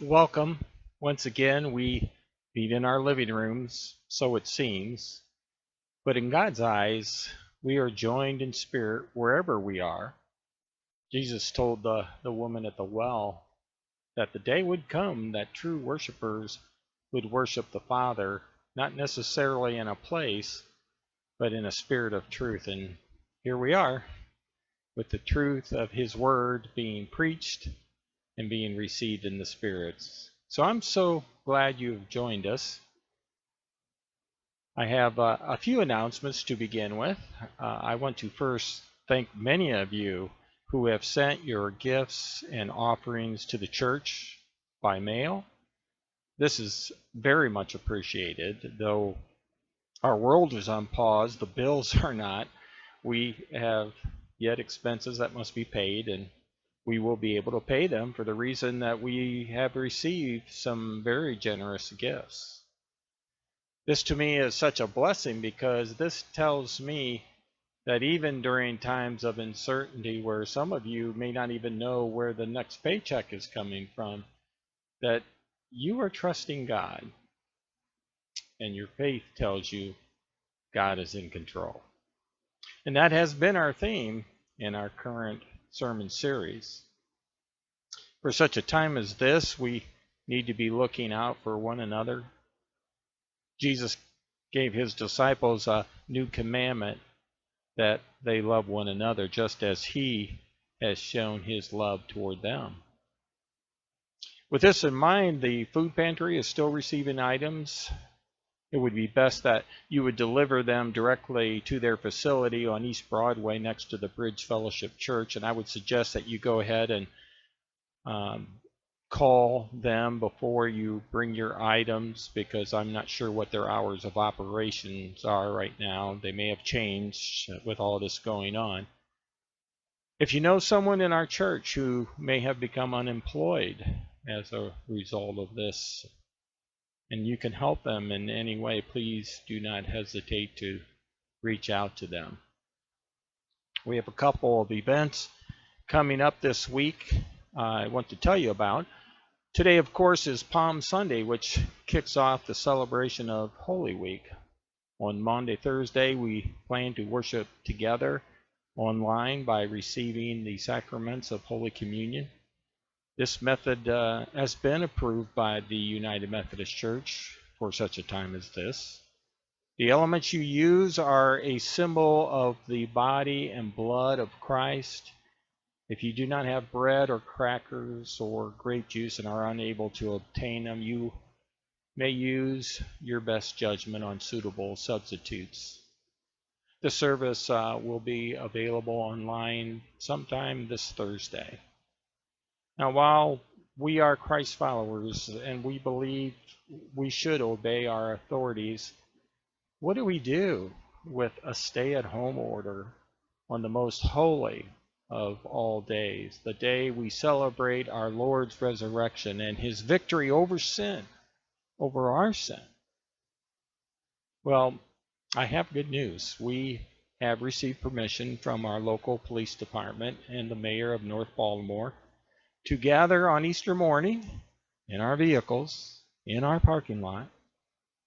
Welcome. Once again, we meet in our living rooms, so it seems. But in God's eyes, we are joined in spirit wherever we are. Jesus told the woman at the well that the day would come that true worshipers would worship the Father, not necessarily in a place, but in a spirit of truth. And here we are, with the truth of His Word being preached and being received in the spirits. So I'm so glad you've joined us. I have a few announcements to begin with. I want to first thank many of you who have sent your gifts and offerings to the church by mail. This is very much appreciated. Though our world is on pause, the bills are not. We have yet expenses that must be paid, and we will be able to pay them for the reason that we have received some very generous gifts. This to me is such a blessing because this tells me that even during times of uncertainty where some of you may not even know where the next paycheck is coming from, that you are trusting God, and your faith tells you God is in control. And that has been our theme in our current sermon series. For such a time as this, we need to be looking out for one another. Jesus gave His disciples a new commandment, that they love one another just as He has shown His love toward them. With this in mind, the food pantry is still receiving items. It would be best that you would deliver them directly to their facility on East Broadway next to the Bridge Fellowship Church, and I would suggest that you go ahead and call them before you bring your items, because I'm not sure what their hours of operations are right now. They may have changed with all this going on. If you know someone in our church who may have become unemployed as a result of this, and you can help them in any way, please do not hesitate to reach out to them. We have a couple of events coming up this week I want to tell you about. Today, of course, is Palm Sunday, which kicks off the celebration of Holy Week. On Monday, Thursday, we plan to worship together online by receiving the sacraments of Holy Communion. This method has been approved by the United Methodist Church for such a time as this. The elements you use are a symbol of the body and blood of Christ. If you do not have bread or crackers or grape juice and are unable to obtain them, you may use your best judgment on suitable substitutes. The service will be available online sometime this Thursday. Now, while we are Christ followers and we believe we should obey our authorities, what do we do with a stay-at-home order on the most holy of all days, the day we celebrate our Lord's resurrection and His victory over sin, over our sin? Well, I have good news. We have received permission from our local police department and the mayor of North Baltimore to gather on Easter morning in our vehicles, in our parking lot,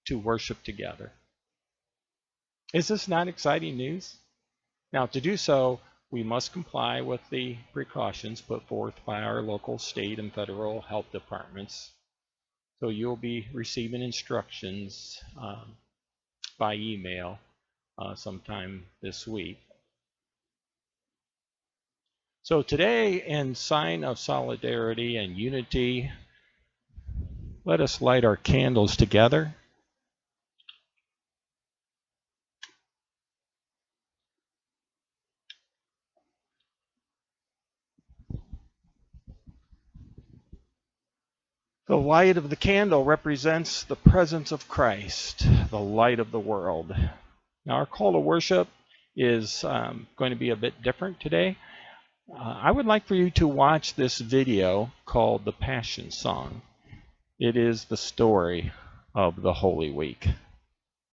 to worship together. Is this not exciting news? Now, to do so, we must comply with the precautions put forth by our local, state, and federal health departments. So you'll be receiving instructions by email sometime this week. So today, in sign of solidarity and unity, let us light our candles together. The light of the candle represents the presence of Christ, the light of the world. Now, our call to worship is going to be a bit different today. I would like for you to watch this video called The Passion Song. It is the story of the Holy Week.